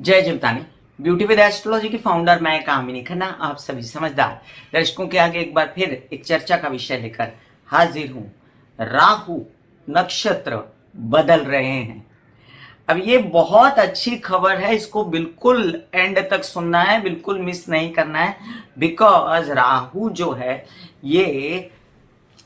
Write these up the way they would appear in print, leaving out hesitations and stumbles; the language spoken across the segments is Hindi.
जय जीवतानी। ब्यूटी विद एस्ट्रोलॉजी की फाउंडर मैं कामिनी खन्ना आप सभी समझदार दर्शकों के आगे एक बार फिर एक चर्चा का विषय लेकर हाजिर हूं। राहु नक्षत्र बदल रहे हैं। अब ये बहुत अच्छी खबर है, इसको बिल्कुल एंड तक सुनना है, बिल्कुल मिस नहीं करना है। बिकॉज राहु जो है ये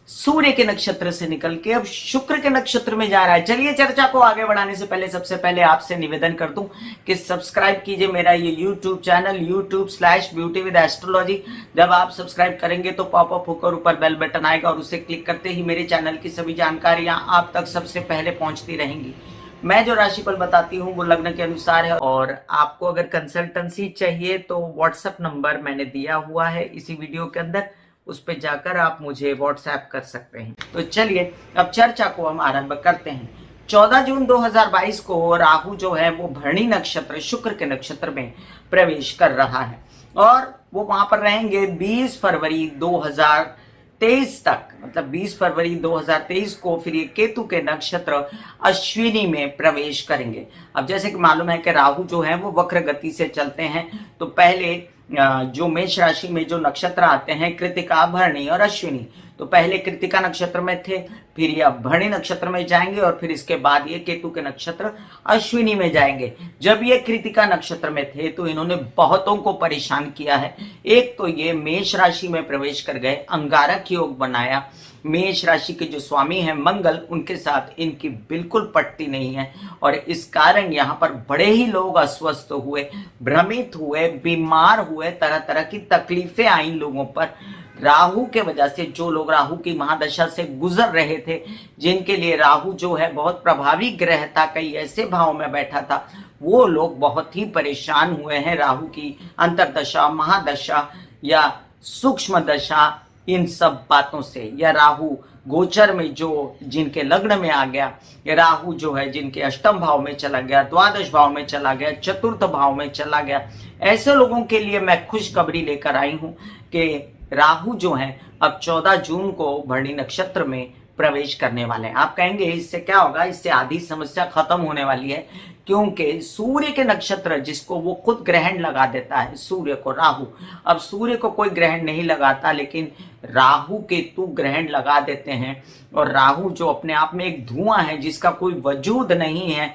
सूर्य के नक्षत्र से निकल के अब शुक्र के नक्षत्र में जा रहा है। चलिए चर्चा को आगे बढ़ाने से पहले सबसे पहले आपसे निवेदन कर दूं कि सब्सक्राइब कीजिए मेरा ये YouTube चैनल YouTube/ब्यूटी विद एस्ट्रोलॉजी। जब आप सब्सक्राइब करेंगे तो पॉपअप होकर ऊपर बेल बटन आएगा और उसे क्लिक करते ही मेरे चैनल की सभी जानकारियां आप तक सबसे पहले पहुंचती रहेंगी। मैं जो राशिफल बताती हूँ वो लग्न के अनुसार है, और आपको अगर कंसल्टेंसी चाहिए तो व्हाट्सएप नंबर मैंने दिया हुआ है इसी वीडियो के अंदर, उस पर जाकर आप मुझे व्हाट्सएप कर सकते हैं। तो चलिए अब चर्चा को हम आरंभ करते हैं। 14 जून 2022 को राहु जो है वो भरणी नक्षत्र शुक्र के नक्षत्र में प्रवेश कर रहा है और वो वहां पर रहेंगे 20 फरवरी 2023 तक। मतलब 20 फरवरी 2023 को फिर ये केतु के नक्षत्र अश्विनी में प्रवेश करेंगे। अब जैसे कि मालूम है कि राहु जो है वो वक्र गति से चलते हैं, तो पहले जो मेष राशि में जो नक्षत्र आते हैं कृतिका, भरणी और अश्विनी, तो पहले कृतिका नक्षत्र में थे, फिर ये भरणी नक्षत्र में जाएंगे और फिर इसके बाद ये केतु के नक्षत्र अश्विनी में जाएंगे। जब ये कृतिका नक्षत्र में थे तो इन्होंने बहुतों को परेशान किया है। एक तो ये मेष राशि में प्रवेश कर गए, अंगारक योग बनाया। मेष राशि के जो स्वामी हैं मंगल, उनके साथ इनकी बिल्कुल पटती नहीं है और इस कारण यहाँ पर बड़े ही लोग अस्वस्थ हुए, भ्रमित हुए, बीमार हुए, तरह तरह की तकलीफें आई लोगों पर। राहु के वजह से जो लोग राहु की महादशा से गुजर रहे थे, जिनके लिए राहु जो है बहुत प्रभावी ग्रह था, कई ऐसे भाव में बैठा था, वो लोग बहुत ही परेशान हुए हैं राहु की अंतरदशा, महादशा या सूक्ष्म दशा, इन सब बातों से। या राहु गोचर में जो जिनके लग्न में आ गया, या राहु जो है जिनके अष्टम भाव में चला गया, द्वादश भाव में चला गया, चतुर्थ भाव में चला गया, ऐसे लोगों के लिए मैं खुशखबरी लेकर आई हूं कि राहु जो है अब 14 जून को भरणी नक्षत्र में प्रवेश करने वाले हैं। आप कहेंगे इससे क्या होगा? इससे आधी समस्या खत्म होने वाली है, क्योंकि सूर्य के नक्षत्र जिसको वो खुद ग्रहण लगा देता है, सूर्य को राहु, अब सूर्य को कोई ग्रहण नहीं लगाता लेकिन राहु केतु ग्रहण लगा देते हैं। और राहु जो अपने आप में एक धुआं है जिसका कोई वजूद नहीं है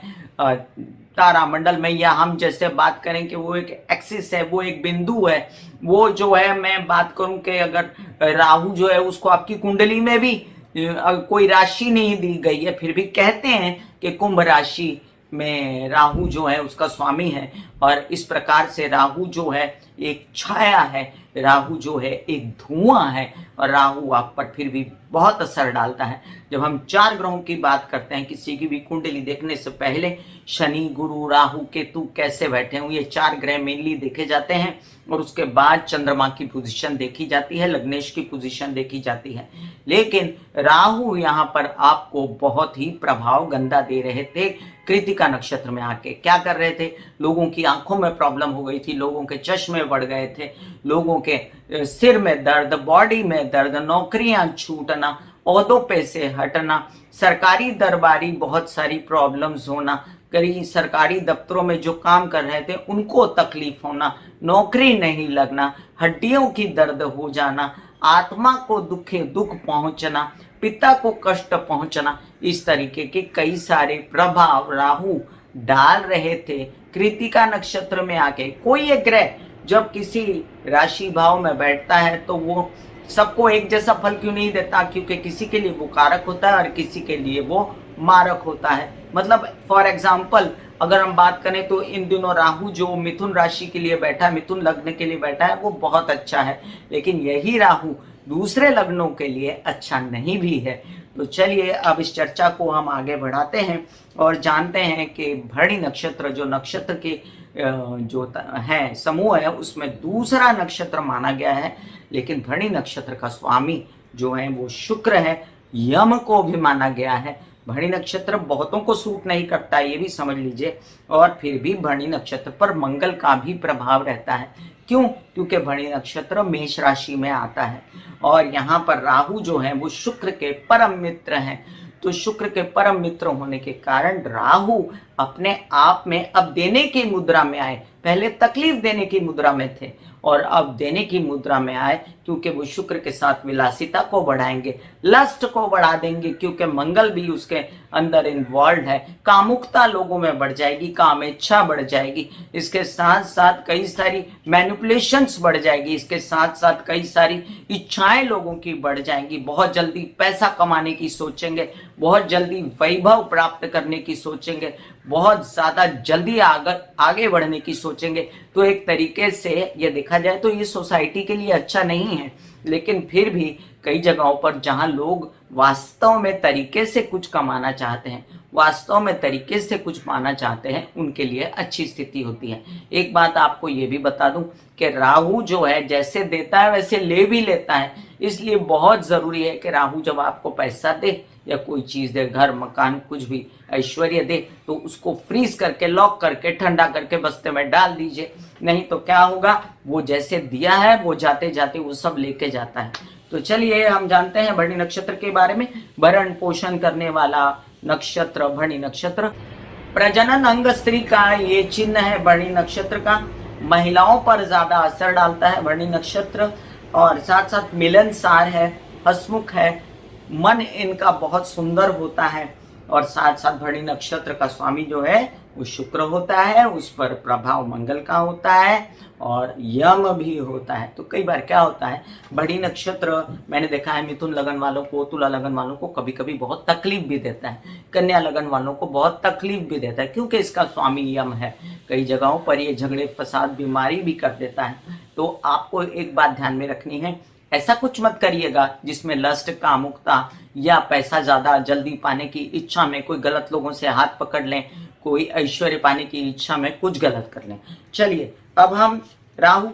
तारामंडल में, या हम जैसे बात करें कि वो एक एक्सिस है, वो एक बिंदु है, वो जो है मैं बात करूं कि अगर राहु जो है उसको आपकी कुंडली में भी कोई राशि नहीं दी गई है, फिर भी कहते हैं कि कुंभ राशि में राहु जो है उसका स्वामी है। और इस प्रकार से राहु जो है एक छाया है, राहु जो है एक धुआं है, और राहु आप पर फिर भी बहुत असर डालता है। जब हम 4 ग्रहों की बात करते हैं किसी की भी कुंडली देखने से पहले, शनि, गुरु, राहु, केतु कैसे बैठे हुए, ये 4 ग्रह मेनली देखे जाते हैं और उसके बाद चंद्रमा की पोजीशन देखी जाती है, लग्नेश की पोजीशन देखी जाती है। लेकिन राहु यहाँ पर आपको बहुत ही प्रभाव गंदा दे रहे थे। कृतिका नक्षत्र में आके क्या कर रहे थे? लोगों की आंखों में प्रॉब्लम हो गई थी, लोगों के चश्मे बढ़ गए थे, लोगों के सिर में दर्द, बॉडी में दर्द, नौकरियां छूटना, ओहदों पे से हटना, सरकारी दरबारी बहुत सारी प्रॉब्लम्स होना, कई सरकारी दफ्तरों में जो काम कर रहे थे उनको तकलीफ होना, नौकरी नहीं लगना, हड्डियों की दर्द हो जाना, आत्मा को दुख पहुंचना, पिता को कष्ट पहुंचना, इस तरीके के कई सारे प्रभाव राहु डाल रहे थे। कृतिका नक्षत्र में आके कोई एक ग्रह जब किसी राशि भाव में बैठता है तो वो सबको एक जैसा फल क्यों नहीं देता? क्योंकि किसी के लिए वो कारक होता है और किसी के लिए वो मारक होता है। मतलब फॉर एग्जाम्पल अगर हम बात करें तो इन दिनों राहु जो मिथुन राशि के लिए बैठा है, मिथुन लग्न के लिए बैठा है, वो बहुत अच्छा है, लेकिन यही राहु दूसरे लग्नों के लिए अच्छा नहीं भी है। तो चलिए अब इस चर्चा को हम आगे बढ़ाते हैं और जानते हैं कि भरणी नक्षत्र जो नक्षत्र के जो है समूह है उसमें दूसरा नक्षत्र माना गया है, लेकिन भरणी नक्षत्र का स्वामी जो है वो शुक्र है, यम को भी माना गया है। भरणी नक्षत्र बहुतों को सूट नहीं करता है, ये भी समझ लीजिए, और फिर भी भरणी नक्षत्र पर मंगल का भी प्रभाव रहता है। क्यों? क्योंकि भरणी नक्षत्र मेष राशि में आता है और यहाँ पर राहु जो है वो शुक्र के परम मित्र हैं। तो शुक्र के परम मित्र होने के कारण राहु अपने आप में अब देने की मुद्रा में आए। पहले तकलीफ देने की मुद्रा में थे और अब देने की मुद्रा में आए, क्योंकि वो शुक्र के साथ विलासिता को बढ़ाएंगे, लस्ट को बढ़ा देंगे, क्योंकि मंगल भी उसके अंदर इन्वॉल्व है। कामुकता लोगों में बढ़ जाएगी, काम इच्छा बढ़ जाएगी, इसके साथ साथ कई सारी मैनिपुलेशंस बढ़ जाएगी, इसके साथ साथ कई सारी इच्छाएं लोगों की बढ़ जाएंगी। बहुत जल्दी पैसा कमाने की सोचेंगे, बहुत जल्दी वैभव प्राप्त करने की सोचेंगे, बहुत ज्यादा जल्दी आगे बढ़ने की सोचेंगे। तो एक तरीके से ये देखा जाए तो ये सोसाइटी के लिए अच्छा नहीं है, लेकिन फिर भी कई जगहों पर जहां लोग वास्तव में तरीके से कुछ कमाना चाहते हैं, वास्तव में तरीके से कुछ पाना चाहते हैं, उनके लिए अच्छी स्थिति होती है। एक बात आपको ये भी बता दूं कि राहु जो है जैसे देता है वैसे ले भी लेता है, इसलिए बहुत जरूरी है कि राहु जब आपको पैसा दे या कोई चीज दे, घर मकान कुछ भी ऐश्वर्य दे, तो उसको फ्रीज करके, लॉक करके, ठंडा करके बस्ते में डाल दीजिए। नहीं तो क्या होगा, वो जैसे दिया है वो जाते जाते वो सब लेके जाता है। तो चलिए हम जानते हैं भरणी नक्षत्र के बारे में। भरण पोषण करने वाला नक्षत्र भरणी नक्षत्र, प्रजनन अंग स्त्री का ये चिन्ह है भरणी नक्षत्र का। महिलाओं पर ज्यादा असर डालता है भरणी नक्षत्र, और साथ साथ मिलनसार है, हंसमुख है, मन इनका बहुत सुंदर होता है, और साथ साथ भरणी नक्षत्र का स्वामी जो है वो शुक्र होता है, उस पर प्रभाव मंगल का होता है और यम भी होता है। तो कई बार क्या होता है, भरणी नक्षत्र मैंने देखा है मिथुन लगन वालों को, तुला लगन वालों को कभी कभी बहुत तकलीफ भी देता है, कन्या लगन वालों को बहुत तकलीफ भी देता है, क्योंकि इसका स्वामी यम है। कई जगहों पर ये झगड़े फसाद बीमारी भी कर देता है। तो आपको एक बात ध्यान में रखनी है, ऐसा कुछ मत करिएगा जिसमें लस्ट, कामुकता या पैसा ज्यादा जल्दी पाने की इच्छा में कोई गलत लोगों से हाथ पकड़ लें, कोई ऐश्वर्य पाने की इच्छा में कुछ गलत कर लें। चलिए अब हम राहु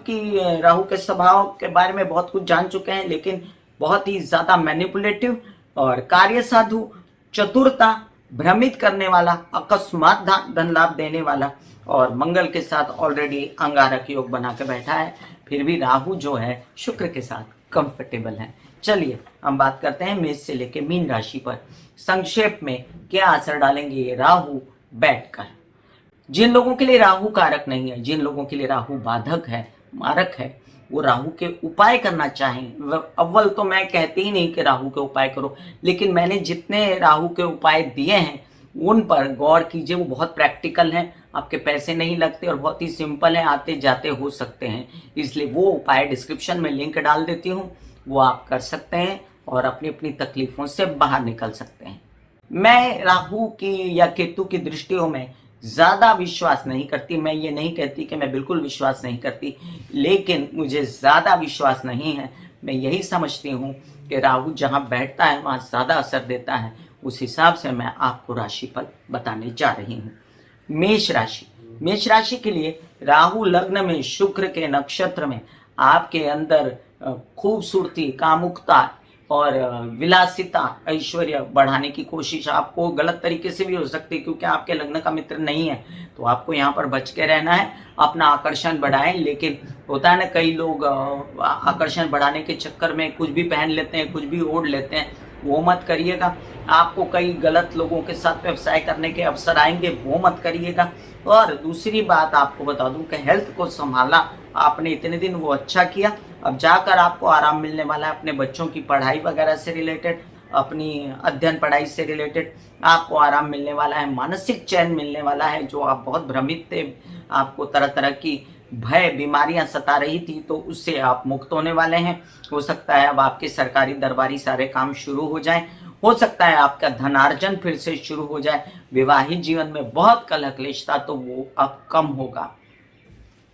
के स्वभाव के बारे में बहुत कुछ जान चुके हैं, लेकिन बहुत ही ज्यादा मैनिपुलेटिव और कार्य साधु, चतुरता, भ्रमित करने वाला, अकस्मात धन लाभ देने वाला, और मंगल के साथ ऑलरेडी अंगारक योग बना के बैठा है। फिर भी राहु जो है शुक्र के साथ कंफर्टेबल है। चलिए हम बात करते हैं मेष से लेके मीन राशि पर संक्षेप में क्या असर डालेंगे ये राहु बैठकर। जिन लोगों के लिए राहु कारक नहीं है, जिन लोगों के लिए राहु बाधक है, मारक है, वो राहु के उपाय करना चाहें। अव्वल तो मैं कहती ही नहीं कि राहु के उपाय करो, लेकिन मैंने जितने राहु के उपाय दिए हैं उन पर गौर कीजिए। वो बहुत प्रैक्टिकल हैं, आपके पैसे नहीं लगते और बहुत ही सिंपल है, आते जाते हो सकते हैं। इसलिए वो उपाय डिस्क्रिप्शन में लिंक डाल देती हूँ, वो आप कर सकते हैं और अपनी अपनी तकलीफों से बाहर निकल सकते हैं। मैं राहु की या केतु की दृष्टियों में ज्यादा विश्वास नहीं करती। मैं ये नहीं कहती कि मैं बिल्कुल विश्वास नहीं करती, लेकिन मुझे ज्यादा विश्वास नहीं है। मैं यही समझती हूँ कि राहु जहाँ बैठता है वहाँ ज्यादा असर देता है। उस हिसाब से मैं आपको राशिफल बताने जा रही हूँ। मेष राशि, मेष राशि के लिए राहु लग्न में शुक्र के नक्षत्र में आपके अंदर खूबसूरती, कामुकता और विलासिता, ऐश्वर्य बढ़ाने की कोशिश आपको गलत तरीके से भी हो सकती है, क्योंकि आपके लग्न का मित्र नहीं है। तो आपको यहाँ पर बच के रहना है, अपना आकर्षण बढ़ाएं। लेकिन होता है ना, कई लोग आकर्षण बढ़ाने के चक्कर में कुछ भी पहन लेते हैं, कुछ भी ओढ़ लेते हैं, वो मत करिएगा। आपको कई गलत लोगों के साथ व्यवसाय करने के अवसर आएंगे, वो मत करिएगा। और दूसरी बात आपको बता दूं कि हेल्थ को संभाला आपने इतने दिन, वो अच्छा किया। अब जाकर आपको आराम मिलने वाला है, अपने बच्चों की पढ़ाई वगैरह से रिलेटेड, अपनी अध्ययन पढ़ाई से रिलेटेड आपको आराम मिलने वाला है, मानसिक चैन मिलने वाला है। जो आप बहुत भ्रमित थे, आपको तरह तरह की भय बीमारियां सता रही थी, तो उससे आप मुक्त होने वाले हैं। हो सकता है अब आपके सरकारी दरबारी सारे काम शुरू हो जाएं, हो सकता है आपका धनार्जन फिर से शुरू हो जाए। विवाहित जीवन में बहुत कलह क्लेश था, तो वो अब कम होगा।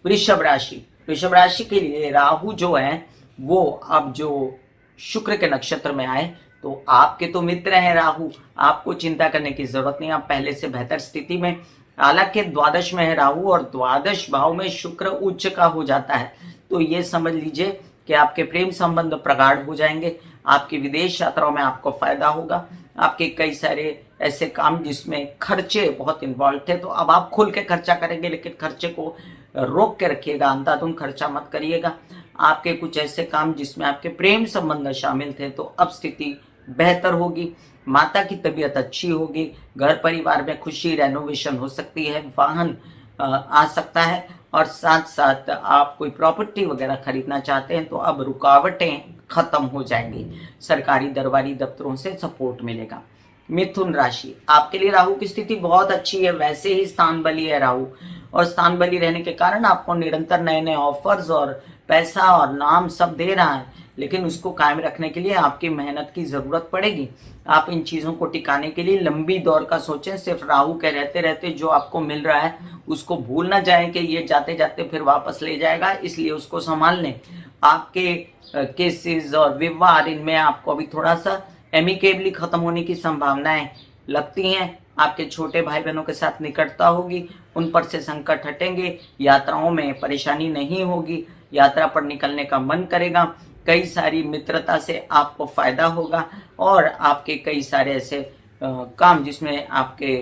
वृषभ राशि, वृषभ राशि के लिए राहु जो है वो अब जो शुक्र के नक्षत्र में आए, तो आपके तो मित्र हैं राहु, आपको चिंता करने की जरूरत नहीं, आप पहले से बेहतर स्थिति में। हालांकि द्वादश में है राहु और द्वादश भाव में शुक्र उच्च का हो जाता है, तो ये समझ लीजिए कि आपके प्रेम संबंध प्रगाढ़ हो जाएंगे, आपकी विदेश यात्राओं में आपको फायदा होगा। आपके कई सारे ऐसे काम जिसमें खर्चे बहुत इन्वॉल्व थे, तो अब आप खुल के खर्चा करेंगे, लेकिन खर्चे को रोक के रखिएगा, अंधाधुंध खर्चा मत करिएगा। आपके कुछ ऐसे काम जिसमें आपके प्रेम संबंध शामिल थे, तो अब स्थिति बेहतर होगी। माता की तबीयत अच्छी होगी, घर परिवार में खुशी, रेनोवेशन हो सकती है, वाहन आ सकता है और साथ साथ आप कोई प्रॉपर्टी वगैरह खरीदना चाहते हैं तो अब रुकावटें खत्म हो जाएंगी, सरकारी दरबारी दफ्तरों से सपोर्ट मिलेगा। मिथुन राशि, आपके लिए राहु की स्थिति बहुत अच्छी है, वैसे ही स्थान बली है राहु, और स्थान बली रहने के कारण आपको निरंतर नए नए ऑफर्स और पैसा और नाम सब दे रहा है, लेकिन उसको कायम रखने के लिए आपकी मेहनत की जरूरत पड़ेगी। आप इन चीजों को टिकाने के लिए लंबी दौर का सोचें, सिर्फ राहु के रहते रहते जो आपको मिल रहा है उसको भूल ना जाएं कि ये जाते जाते फिर वापस ले जाएगा, इसलिए उसको संभाल लें। आपके केसेस और विवाद इनमें आपको अभी थोड़ा सा एमिकेबली खत्म होने की संभावनाएं लगती हैं। आपके छोटे भाई बहनों के साथ निकटता होगी, उन पर से संकट हटेंगे, यात्राओं में परेशानी नहीं होगी, यात्रा पर निकलने का मन करेगा, कई सारी मित्रता से आपको फायदा होगा और आपके कई सारे ऐसे काम जिसमें आपके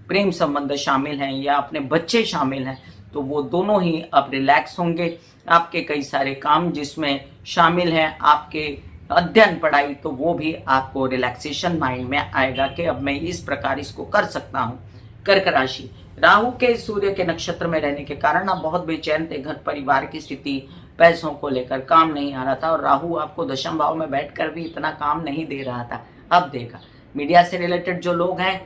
प्रेम संबंध शामिल हैं या अपने बच्चे शामिल हैं, तो वो दोनों ही अब रिलैक्स होंगे। आपके कई सारे काम जिसमें शामिल हैं आपके अध्ययन पढ़ाई, तो वो भी आपको रिलैक्सेशन माइंड में आएगा कि अब मैं इस प्रकार इसको कर सकता हूँ। कर्क राशि, राहु के सूर्य के नक्षत्र में रहने के कारण आप बहुत बेचैन थे, घर परिवार की स्थिति, पैसों को लेकर काम नहीं आ रहा था और राहु आपको दशम भाव में बैठकर भी इतना काम नहीं दे रहा था, अब देगा। मीडिया से रिलेटेड जो लोग हैं,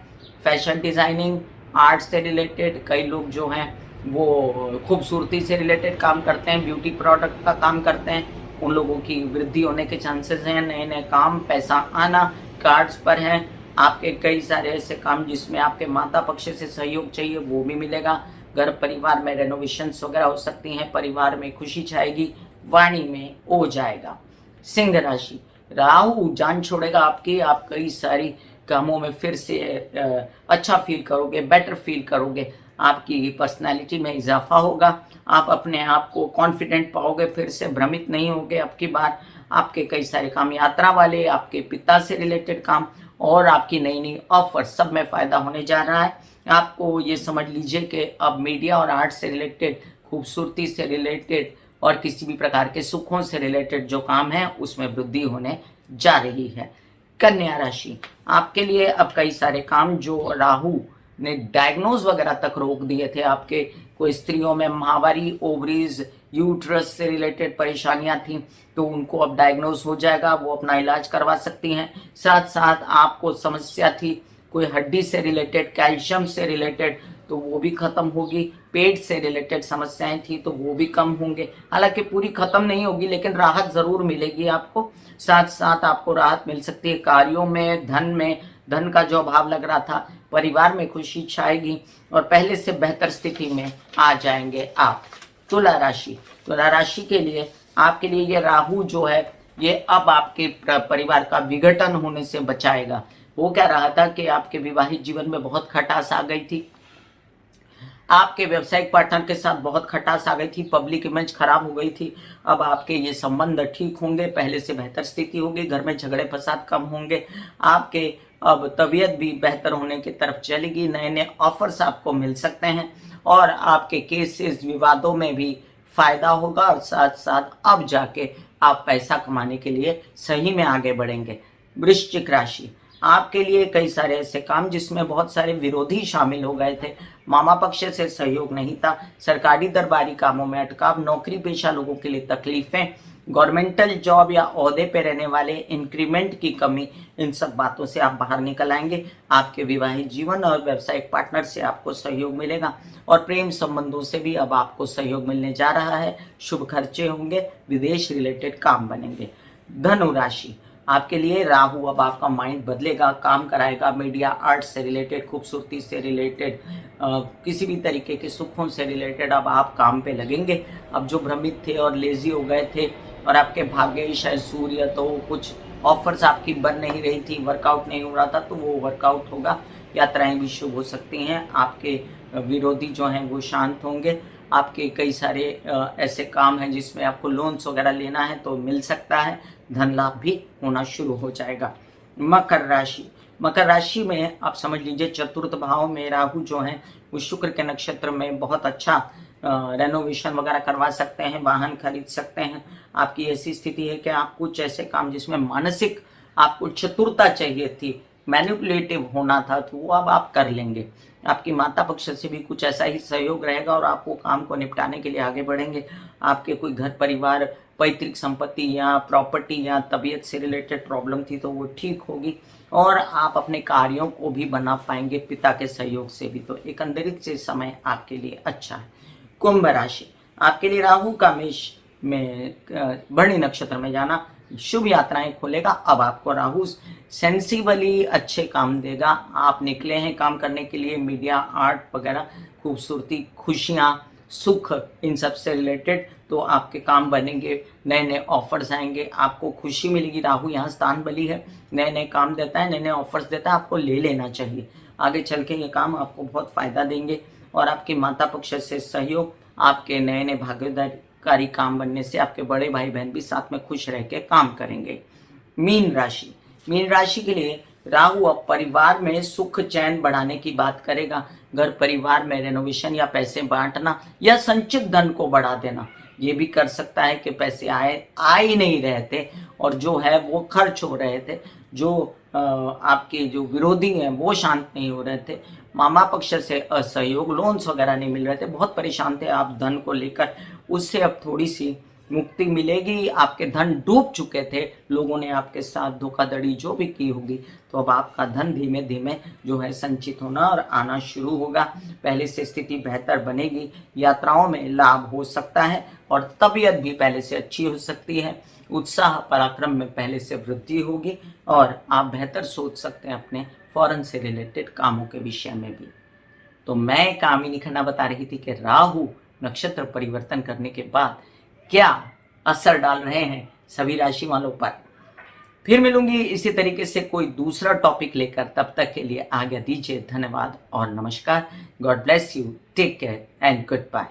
फैशन डिजाइनिंग, आर्ट से रिलेटेड, कई लोग जो हैं वो खूबसूरती से रिलेटेड काम करते हैं, ब्यूटी प्रोडक्ट का काम करते हैं, उन लोगों की वृद्धि होने के चांसेस हैं, नए नए काम, पैसा आना कार्ड्स पर हैं। आपके कई सारे ऐसे काम जिसमें आपके माता पक्ष से सहयोग चाहिए वो भी मिलेगा, घर परिवार में रेनोवेशंस वगैरह हो सकती हैं, परिवार में खुशी छाएगी, वाणी में हो जाएगा। सिंह राशि, राहु जान छोड़ेगा आपकी, आप कई सारी कामों में फिर से अच्छा फील करोगे, बेटर फील करोगे, आपकी पर्सनैलिटी में इजाफा होगा, आप अपने आप को कॉन्फिडेंट पाओगे, फिर से भ्रमित नहीं होगे। अब की बार आपके कई सारे काम, यात्रा वाले, आपके पिता से रिलेटेड काम और आपकी नई नई ऑफर, सब में फायदा होने जा रहा है। आपको ये समझ लीजिए कि अब मीडिया और आर्ट से रिलेटेड, खूबसूरती से रिलेटेड और किसी भी प्रकार के सुखों से रिलेटेड जो काम है उसमें वृद्धि होने जा रही है। कन्या राशि, आपके लिए अब कई सारे काम जो राहु ने डायग्नोज वगैरह तक रोक दिए थे, आपके कोई स्त्रियों में माहवारी, ओवरीज, यूट्रस से रिलेटेड परेशानियां थी, तो उनको अब डायग्नोज हो जाएगा, वो अपना इलाज करवा सकती हैं। साथ साथ आपको समस्या थी कोई हड्डी से रिलेटेड, कैल्शियम से रिलेटेड, तो वो भी खत्म होगी। पेट से रिलेटेड समस्याएं थी तो वो भी कम होंगे, हालांकि पूरी खत्म नहीं होगी लेकिन राहत जरूर मिलेगी आपको। साथ साथ आपको राहत मिल सकती है कार्यों में, धन का जो अभाव लग रहा था, परिवार में खुशी छाएगी और पहले से बेहतर स्थिति में आ जाएंगे आप। तुला राशि, तुला राशि के लिए आपके लिए ये राहु जो है ये अब आपके परिवार का विघटन होने से बचाएगा। वो क्या रहा था कि आपके विवाहित जीवन में बहुत खटास आ गई थी, आपके व्यवसायिक पार्टनर के साथ बहुत खटास आ गई थी, पब्लिक इमेज खराब हो गई थी। अब आपके ये संबंध ठीक होंगे, पहले से बेहतर स्थिति होगी, घर में झगड़े फसाद कम होंगे, आपके अब तबीयत भी बेहतर होने की तरफ चलेगी, नए नए ऑफर्स आपको मिल सकते हैं और आपके केसेस विवादों में भी फायदा होगा और साथ साथ अब जाके आप पैसा कमाने के लिए सही में आगे बढ़ेंगे। वृश्चिक राशि, आपके लिए कई सारे ऐसे काम जिसमें बहुत सारे विरोधी शामिल हो गए थे, मामा पक्ष से सहयोग नहीं था, सरकारी दरबारी कामों में अटकाव, नौकरी पेशा लोगों के लिए तकलीफें, गवर्नमेंटल जॉब या ओहदे पे रहने वाले इंक्रीमेंट की कमी, इन सब बातों से आप बाहर निकल आएंगे। आपके विवाहित जीवन और व्यावसायिक पार्टनर से आपको सहयोग मिलेगा और प्रेम संबंधों से भी अब आपको सहयोग मिलने जा रहा है, शुभ खर्चे होंगे, विदेश रिलेटेड काम बनेंगे। धनु राशि, आपके लिए राहु अब आपका माइंड बदलेगा, काम कराएगा, मीडिया आर्ट से रिलेटेड, खूबसूरती से रिलेटेड, किसी भी तरीके के सुखों से रिलेटेड अब आप काम पे लगेंगे। अब जो भ्रमित थे और लेजी हो गए थे और आपके भाग्य शायद सूर्य, तो कुछ ऑफर्स आपकी बन नहीं रही थी, वर्कआउट नहीं हो रहा था, तो वो वर्कआउट होगा, यात्राएं भी शुभ हो सकती हैं, आपके विरोधी जो हैं वो शांत होंगे, आपके कई सारे ऐसे काम हैं जिसमें आपको लोन्स वगैरह लेना है तो मिल सकता है, धन लाभ भी होना शुरू हो जाएगा। मकर राशि, मकर राशि में आप समझ लीजिए चतुर्थ भाव में राहु जो है वो शुक्र के नक्षत्र में बहुत अच्छा रेनोवेशन वगैरह करवा सकते हैं, वाहन खरीद सकते हैं। आपकी ऐसी स्थिति है कि आप कुछ ऐसे काम जिसमें मानसिक आपको चतुरता चाहिए थी, मैनिपुलेटिव होना था, तो वो अब आप कर लेंगे। आपकी माता पक्ष से भी कुछ ऐसा ही सहयोग रहेगा और आप वो काम को निपटाने के लिए आगे बढ़ेंगे। आपके कोई घर परिवार, पैतृक संपत्ति या प्रॉपर्टी या तबीयत से रिलेटेड प्रॉब्लम थी तो वो ठीक होगी और आप अपने कार्यों को भी बना पाएंगे पिता के सहयोग से भी। तो एकंदरित से समय आपके लिए अच्छा है। कुंभ राशि, आपके लिए राहु का मेष में भरणी नक्षत्र में जाना शुभ यात्राएं खोलेगा। अब आपको राहु सेंसिबली अच्छे काम देगा। आप निकले हैं काम करने के लिए, मीडिया, आर्ट वगैरह, खूबसूरती, खुशियाँ, सुख, इन सब से रिलेटेड तो आपके काम बनेंगे, नए नए ऑफर्स आएंगे, आपको खुशी मिलेगी। राहु यहाँ स्थान बली है, नए नए काम देता है, नए नए ऑफर्स देता है, आपको ले लेना चाहिए। आगे चल के ये काम आपको बहुत फायदा देंगे और आपके माता पक्ष से सहयोग, आपके नए नए भागीदारी काम बनने से आपके बड़े भाई बहन भी साथ में खुश रह के काम करेंगे। मीन राशि, मीन राशि के लिए राहु अब परिवार में सुख चैन बढ़ाने की बात करेगा। घर परिवार में रेनोवेशन या पैसे बांटना या संचित धन को बढ़ा देना, ये भी कर सकता है कि पैसे आ ही नहीं रहे थे और जो है वो खर्च हो रहे थे। जो आपके जो विरोधी हैं वो शांत नहीं हो रहे थे, मामा पक्ष से असहयोग, लोन्स वगैरह नहीं मिल रहे थे, बहुत परेशान थे आप धन को लेकर, उससे अब थोड़ी सी मुक्ति मिलेगी। आपके धन डूब चुके थे, लोगों ने आपके साथ धोखाधड़ी जो भी की होगी, तो अब आपका धन धीमे धीमे जो है संचित होना और आना शुरू होगा। पहले से स्थिति बेहतर बनेगी, यात्राओं में लाभ हो सकता है और तबीयत भी पहले से अच्छी हो सकती है। उत्साह पराक्रम में पहले से वृद्धि होगी और आप बेहतर सोच सकते हैं अपने फॉरेन से रिलेटेड कामों के विषय में भी। तो मैं कामिनी खन्ना बता रही थी कि राहु नक्षत्र परिवर्तन करने के बाद क्या असर डाल रहे हैं सभी राशि वालों पर। फिर मिलूंगी इसी तरीके से कोई दूसरा टॉपिक लेकर, तब तक के लिए आज्ञा दीजिए। धन्यवाद और नमस्कार। God bless you, take care and good bye.